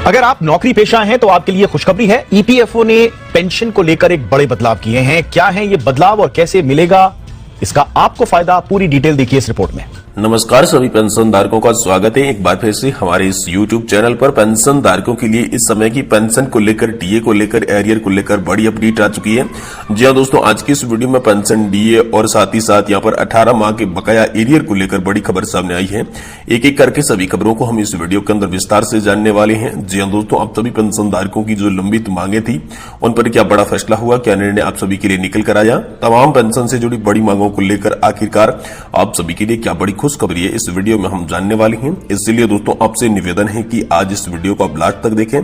अगर आप नौकरी पेशा हैं तो आपके लिए खुशखबरी है। ईपीएफओ ने पेंशन को लेकर एक बड़े बदलाव किए हैं। क्या है ये बदलाव और कैसे मिलेगा इसका आपको फायदा, पूरी डिटेल देखिए इस रिपोर्ट में। नमस्कार सभी पेंशन धारकों का स्वागत है एक बार फिर से हमारे इस YouTube चैनल पर। पेंशन धारकों के लिए इस समय की पेंशन को लेकर, डीए को लेकर, एरियर को लेकर बड़ी अपडेट आ चुकी है। जी हाँ दोस्तों, आज की इस वीडियो में पेंशन, डीए और साथ ही साथ यहाँ पर 18 माह के बकाया एरियर को लेकर बड़ी खबर सामने आई है। एक एक करके सभी खबरों को हम इस वीडियो के अंदर विस्तार से जानने वाले हैं। जी हाँ दोस्तों, आप सभी पेंशन धारकों की जो लंबित मांगे थी उन पर क्या बड़ा फैसला हुआ, क्या निर्णय आप सभी के लिए निकल कर आया, तमाम पेंशन से जुड़ी बड़ी मांगों को लेकर आखिरकार आप सभी के लिए क्या बड़ी खुशखबरी है, इस वीडियो में हम जानने वाले हैं। इसलिए दोस्तों आपसे निवेदन है कि आज इस वीडियो को आप लास्ट तक देखें,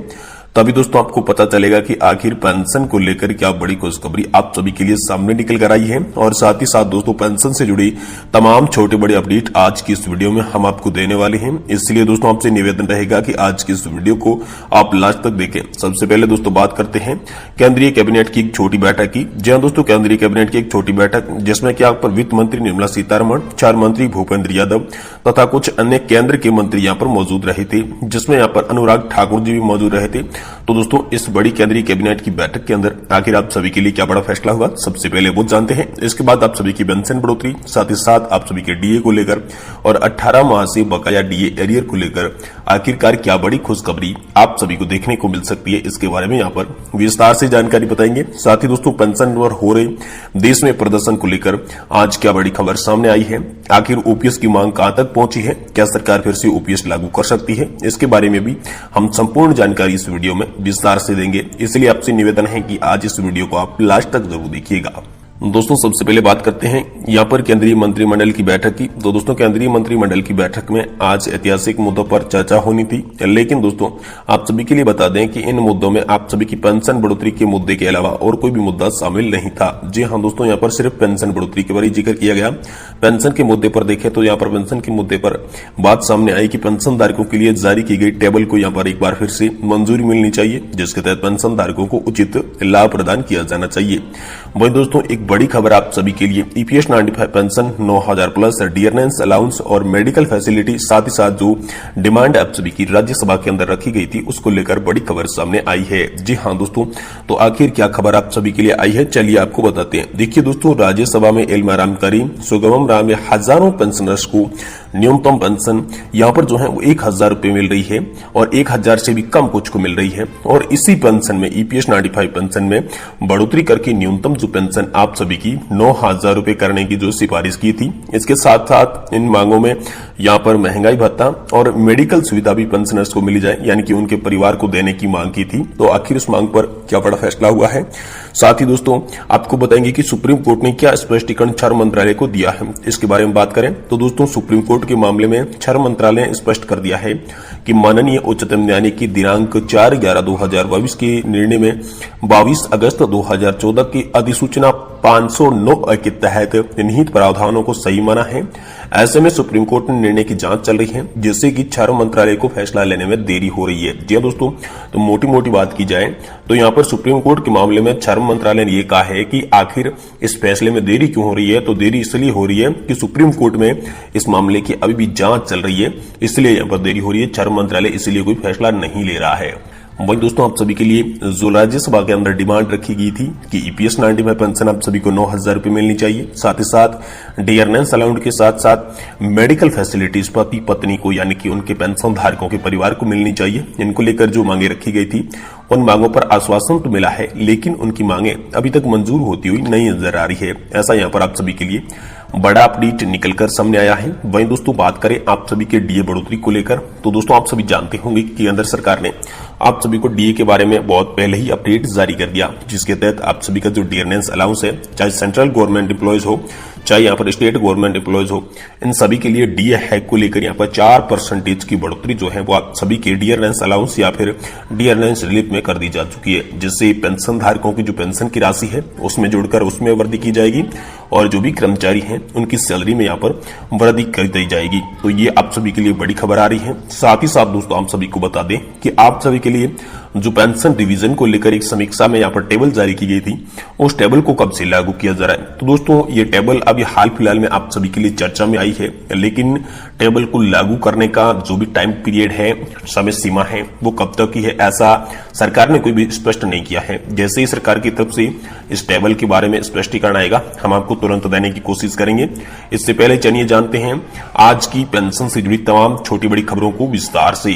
तभी दोस्तों आपको पता चलेगा कि आखिर पेंशन को लेकर क्या बड़ी खुशखबरी आप सभी के लिए सामने निकल कर आई है। और साथ ही साथ दोस्तों पेंशन से जुड़ी तमाम छोटे बड़े अपडेट आज की इस वीडियो में हम आपको देने वाले हैं। इसलिए दोस्तों आपसे निवेदन रहेगा कि आज की इस वीडियो को आप लास्ट तक देखें। सबसे पहले दोस्तों बात करते हैं केंद्रीय कैबिनेट की एक छोटी बैठक की। जी हाँ दोस्तों, केंद्रीय कैबिनेट की एक छोटी बैठक जिसमें क्या पर वित्त मंत्री निर्मला सीतारमण, 4 मंत्री भूपेंद्र यादव तथा कुछ अन्य केंद्र के मंत्री यहाँ पर मौजूद रहे थे, जिसमें यहाँ पर अनुराग ठाकुर जी भी मौजूद रहे थे। तो दोस्तों इस बड़ी केंद्रीय कैबिनेट की बैठक के अंदर आखिर आप सभी के लिए क्या बड़ा फैसला हुआ, सबसे पहले वो जानते हैं। इसके बाद आप सभी की पेंशन बढ़ोतरी, साथ ही साथ आप सभी के डीए को लेकर और 18 माह से बकाया डीए एरियर को लेकर आखिरकार क्या बड़ी खुशखबरी आप सभी को देखने को मिल सकती है, इसके बारे में यहाँ पर विस्तार से जानकारी बताएंगे। साथ ही दोस्तों पेंशन पर हो रहे देश में प्रदर्शन को लेकर आज क्या बड़ी खबर सामने आई है, आखिर ओपीएस की मांग कहां तक पहुंची है, क्या सरकार फिर से ओपीएस लागू कर सकती है, इसके बारे में भी हम संपूर्ण जानकारी इस वीडियो में विस्तार से देंगे। इसलिए आपसे निवेदन है कि आज इस वीडियो को आप लास्ट तक जरूर देखिएगा। दोस्तों सबसे पहले बात करते हैं यहाँ पर केंद्रीय मंत्रिमंडल की बैठक की। तो दोस्तों केंद्रीय मंत्रिमंडल की बैठक में आज ऐतिहासिक मुद्दों पर चर्चा होनी थी, लेकिन दोस्तों आप सभी के लिए बता दें कि इन मुद्दों में आप सभी की पेंशन बढ़ोतरी के मुद्दे के अलावा और कोई भी मुद्दा शामिल नहीं था। जी हाँ दोस्तों, यहाँ पर सिर्फ पेंशन बढ़ोतरी के बारे में जिक्र किया गया। पेंशन के मुद्दे पर देखें तो यहाँ पर पेंशन के मुद्दे पर बात सामने आई कि पेंशन धारकों के लिए जारी की गई टेबल को यहाँ पर एक बार फिर से मंजूरी मिलनी चाहिए, जिसके तहत पेंशन धारकों को उचित लाभ प्रदान किया जाना चाहिए। वही दोस्तों एक बड़ी खबर आप सभी के लिए, ईपीएस 95 पेंशन 9000 प्लस डियरनेंस अलाउंस और मेडिकल फैसिलिटी, साथ ही साथ जो डिमांड आप सभी की राज्यसभा के अंदर रखी गई थी उसको लेकर बड़ी खबर सामने आई है। जी हाँ दोस्तों, तो आखिर क्या खबर आप सभी के लिए आई है, चलिए आपको बताते हैं। देखिए दोस्तों, राज्यसभा में एलमाराम करीम, सुगमम राम में हजारों पेंशनर्स को न्यूनतम पेंशन यहाँ पर जो है वो 1000 रुपए मिल रही है और 1000 से भी कम कुछ को मिल रही है। और इसी पेंशन में ईपीएस 95 पेंशन में बढ़ोतरी करके न्यूनतम जो पेंशन आप सभी की 9000 रुपए करने की जो सिफारिश की थी, इसके साथ साथ इन मांगों में यहाँ पर महंगाई भत्ता और मेडिकल सुविधा भी पेंशनर्स को मिली जाए, यानी कि उनके परिवार को देने की मांग की थी। तो आखिर इस मांग पर क्या बड़ा फैसला हुआ है। साथ ही दोस्तों आपको बताएंगे कि सुप्रीम कोर्ट ने क्या स्पष्टीकरण 4 मंत्रालय को दिया है, इसके बारे में बात करें तो दोस्तों सुप्रीम कोर्ट के मामले में 4 मंत्रालय ने स्पष्ट कर दिया है कि माननीय उच्चतम न्यायालय की दिनांक 4/11/2022 के निर्णय में 22 अगस्त 2014 की अधिसूचना 509 के तहत निहित प्रावधानों को सही माना है। ऐसे में सुप्रीम कोर्ट में निर्णय की जांच चल रही है, जिससे कि 4 मंत्रालय को फैसला लेने में देरी हो रही है। जी दोस्तों, तो मोटी मोटी बात की जाए तो यहाँ पर सुप्रीम कोर्ट के मामले में 4 मंत्रालय ने यह कहा है कि आखिर इस फैसले में देरी क्यों हो रही है। तो देरी इसलिए हो रही है कि सुप्रीम कोर्ट में इस मामले की अभी भी जांच चल रही है, इसलिए यहाँ पर देरी हो रही है। 4 मंत्रालय इसलिए कोई फैसला नहीं ले रहा है। वही दोस्तों आप सभी के लिए जो राज्यसभा के अंदर डिमांड रखी गई थी कि ईपीएस 95 पेंशन आप सभी को 9000 रुपए मिलनी चाहिए, साथ ही साथ डियरनेंस अलाउंस के साथ साथ मेडिकल फैसिलिटीज पति पत्नी को, यानी कि उनके पेंशन धारकों के परिवार को मिलनी चाहिए। इनको लेकर जो मांगे रखी गई थी उन मांगों पर आश्वासन तो मिला है, लेकिन उनकी मांगे अभी तक मंजूर होती हुई नहीं नजर आ रही है। ऐसा यहाँ पर आप सभी के लिए बड़ा अपडेट निकलकर सामने आया है। वहीं दोस्तों बात करें आप सभी के डीए बढ़ोतरी को लेकर, तो दोस्तों आप सभी जानते होंगे कि केंद्र सरकार ने आप सभी को डीए के बारे में बहुत पहले ही अपडेट जारी कर दिया, जिसके तहत आप सभी का जो डियरनेंस अलाउंस है, चाहे सेंट्रल गवर्नमेंट एम्प्लॉयज हो चाहे यहाँ पर स्टेट गवर्नमेंट एम्प्लॉयज हो, इन सभी के लिए डीए हैक को लेकर यहाँ पर 4% की बढ़ोतरी जो है वो आप सभी के डियरनेंस अलाउंस या फिर डियरनेंस रिलीफ में कर दी जा चुकी है, जिससे पेंशन धारकों की जो पेंशन की राशि है उसमें जुड़कर उसमें वृद्धि की जाएगी और जो भी कर्मचारी हैं उनकी सैलरी में यहाँ पर वृद्धि कर दी जाएगी। तो ये आप सभी के लिए बड़ी खबर आ रही है। साथ ही साथ दोस्तों आप सभी को बता दें कि आप सभी के लिए जो पेंशन डिवीजन को लेकर एक समीक्षा में यहाँ पर टेबल जारी की गई थी, उस टेबल को कब से लागू किया जा रहा है। तो दोस्तों ये टेबल अभी हाल फिलहाल में आप सभी के लिए चर्चा में आई है, लेकिन टेबल को लागू करने का जो भी टाइम पीरियड है, समय सीमा है, वो कब तक की है, ऐसा सरकार ने कोई भी स्पष्ट नहीं किया है। जैसे ही सरकार की तरफ से इस टेबल के बारे में स्पष्टीकरण आएगा, हम आपको तुरंत देने की कोशिश करेंगे। इससे पहले चलिए जानते हैं आज की पेंशन से जुड़ी तमाम छोटी बड़ी खबरों को विस्तार से।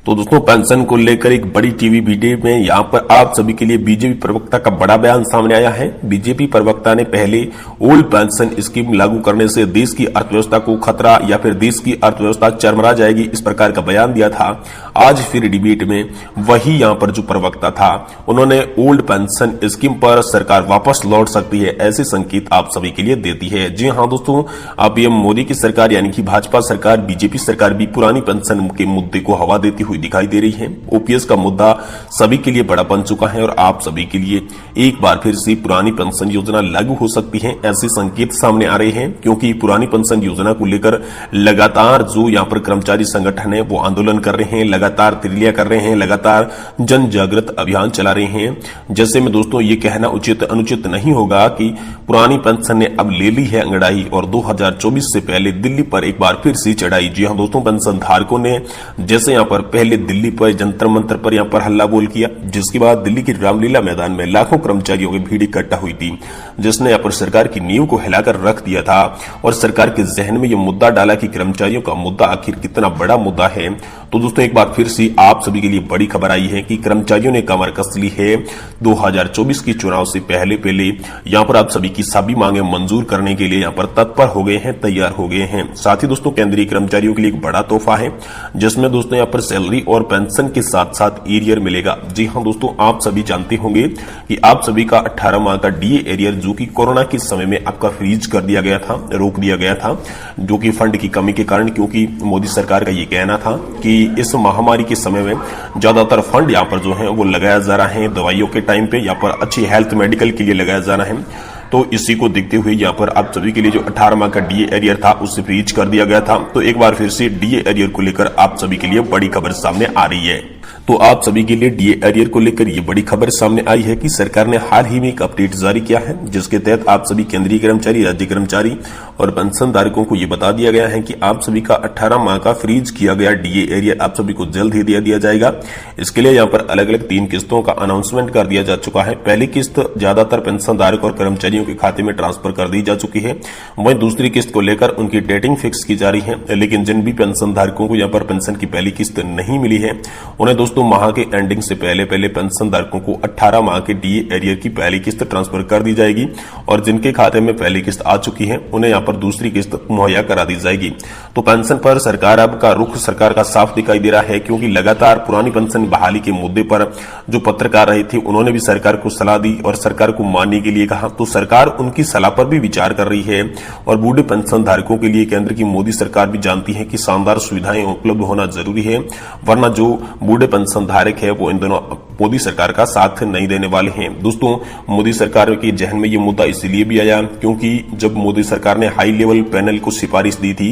तो दोस्तों, पेंशन को लेकर एक बड़ी टीवी वीडियो में यहां पर आप सभी के लिए बीजेपी प्रवक्ता का बड़ा बयान सामने आया है। बीजेपी प्रवक्ता ने पहले ओल्ड पेंशन स्कीम लागू करने से देश की अर्थव्यवस्था को खतरा या फिर देश की अर्थव्यवस्था चरमरा जाएगी, इस प्रकार का बयान दिया था। आज फिर डिबेट में वही यहां पर जो प्रवक्ता था, उन्होंने ओल्ड पेंशन स्कीम पर सरकार वापस लौट सकती है ऐसे संकेत आप सभी के लिए देती है। जी हां दोस्तों, अब पीएम मोदी की सरकार यानी कि भाजपा सरकार, बीजेपी सरकार भी पुरानी पेंशन के मुद्दे को हवा देती हुई दिखाई दे रही है। ओपीएस का मुद्दा सभी के लिए बड़ा बन चुका है और आप सभी के लिए एक बार फिर से पुरानी पेंशन योजना लागू हो सकती है ऐसे संकेत सामने आ रहे हैं, क्योंकि पुरानी पेंशन योजना को लेकर लगातार जो यहां पर कर्मचारी संगठन है वो आंदोलन कर रहे हैं, लगातार तिरलिया कर रहे हैं, लगातार जन जागृत अभियान चला रहे हैं। जैसे में दोस्तों ये कहना उचित अनुचित नहीं होगा कि पुरानी पेंशन ने अब ले ली है अंगड़ाई और 2024 से पहले दिल्ली पर एक बार फिर से चढ़ाई। जी हां दोस्तों, पेंशन धारकों ने जैसे यहां पर पहले दिल्ली पर जंतर मंतर पर यहां पर हल्ला बोल किया, जिसके बाद दिल्ली के रामलीला मैदान में लाखों कर्मचारियों की भीड़ इकट्ठा हुई थी, जिसने यहां पर सरकार की नींव को हिलाकर रख दिया था और सरकार के जहन में यह मुद्दा डाला कि कर्मचारियों का मुद्दा आखिर कितना बड़ा मुद्दा है। तो दोस्तों, एक बार फिर से आप सभी के लिए बड़ी खबर आई है कि कर्मचारियों ने कमर कस ली है। 2024 के चुनाव से पहले यहां पर आप सभी की सभी मांगे मंजूर करने के लिए यहां पर तत्पर हो गए हैं, तैयार हो गए हैं। साथ ही दोस्तों, केंद्रीय कर्मचारियों के लिए एक बड़ा तोहफा है, जिसमें दोस्तों यहां पर सैलरी और पेंशन के साथ साथ एरियर मिलेगा। जी हां दोस्तों, आप सभी जानते होंगे कि आप सभी का 18 माह का डीए एरियर जो कि कोरोना के समय में आपका फ्रीज कर दिया गया था, रोक दिया गया था, जो कि फंड की कमी के कारण, क्योंकि मोदी सरकार का ये कहना था कि इस महामारी के समय में ज्यादातर फंड यहां पर जो है वो लगाया जा रहा है दवाइयों के टाइम पे, यहाँ पर अच्छी हेल्थ मेडिकल के लिए लगाया जा रहा है। तो इसी को देखते हुए यहाँ पर आप सभी के लिए जो 18 माह का डीए एरियर था उसे फ्रीज कर दिया गया था। तो एक बार फिर से डीए एरियर को लेकर आप सभी के लिए बड़ी खबर सामने आ रही है। तो आप सभी के लिए डीए एरियर को लेकर ये बड़ी खबर सामने आई है कि सरकार ने हाल ही में एक अपडेट जारी किया है, जिसके तहत आप सभी केंद्रीय कर्मचारी, राज्य कर्मचारी और पेंशन धारकों को यह बता दिया गया है कि आप सभी का 18 माह का फ्रीज किया गया डीए एरियर आप सभी को जल्द ही दिया जाएगा। इसके लिए यहाँ पर अलग अलग 3 किस्तों का अनाउंसमेंट कर दिया जा चुका है। पहली किस्त ज्यादातर पेंशन धारक और कर्मचारियों के खाते में ट्रांसफर कर दी जा चुकी है। वहीं दूसरी किस्त को लेकर उनकी डेटिंग फिक्स की जा रही है, लेकिन जिन भी पेंशन धारकों को यहाँ पर पेंशन की पहली किस्त नहीं मिली है, उन्हें दोस्तों माह के एंडिंग से पहले पेंशन धारकों को 18 माह के डीए एरियर की पहली किस्त ट्रांसफर कर दी जाएगी और जिनके खाते में पहली किस्त आ चुकी है उन्हें यहाँ पर दूसरी किस्त मुहैया करा दी जाएगी। तो पेंशन पर सरकार अब का रुख सरकार का साफ दिखाई दे रहा है, क्योंकि लगातार पुरानी पेंशन बहाली के मुद्दे पर जो पत्रकार रहे थे उन्होंने भी सरकार को सलाह दी और सरकार को मानने के लिए कहा। तो सरकार उनकी सलाह पर भी विचार कर रही है और बूढ़े पेंशन धारकों के लिए केंद्र की मोदी सरकार भी जानती है कि शानदार सुविधाएं उपलब्ध होना जरूरी है, वरना जो बूढ़े पेंशन धारक है वो इन दोनों मोदी सरकार का साथ नहीं देने वाले हैं। दोस्तों, मोदी सरकार के जहन में ये मुद्दा इसलिए भी आया क्योंकि जब मोदी सरकार ने हाई लेवल पैनल को सिफारिश दी थी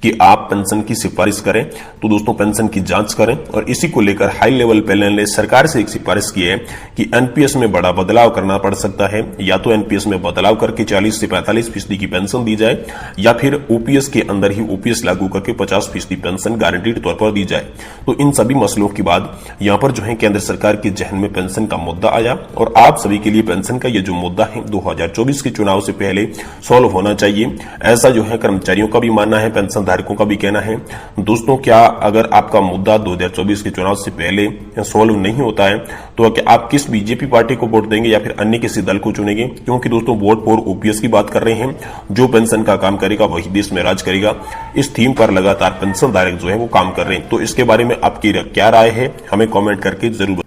कि आप पेंशन की सिफारिश करें, तो दोस्तों पेंशन की जांच करें, और इसी को लेकर हाई लेवल पैनल ने सरकार से एक सिफारिश की है कि एनपीएस में बड़ा बदलाव करना पड़ सकता है। या तो एनपीएस में बदलाव करके 40 से 45% की पेंशन दी जाए, या फिर ओपीएस के अंदर ही ओपीएस लागू करके 50% पेंशन गारंटीड तौर पर दी जाए। तो इन सभी मसलों के बाद यहाँ पर जो है केंद्र सरकार के जहन में पेंशन का मुद्दा आया और आप सभी के लिए पेंशन का ये जो मुद्दा है 2024 के चुनाव से पहले सॉल्व होना चाहिए, ऐसा जो है कर्मचारियों का भी मानना है, पेंशन धारकों का भी कहना है। दोस्तों, क्या अगर आपका मुद्दा 2024 के चुनाव से पहले सॉल्व नहीं होता है तो क्या आप किस बीजेपी पार्टी को वोट देंगे या फिर अन्य किसी दल को चुनेंगे? क्योंकि दोस्तों वोट फॉर ओपीएस की बात कर रहे हैं, जो पेंशन का काम करेगा वही देश में राज करेगा। इस थीम पर लगातार पेंशन धारक जो है वो काम कर रहे हैं। तो इसके बारे में आपकी क्या राय है, हमें कॉमेंट करके जरूर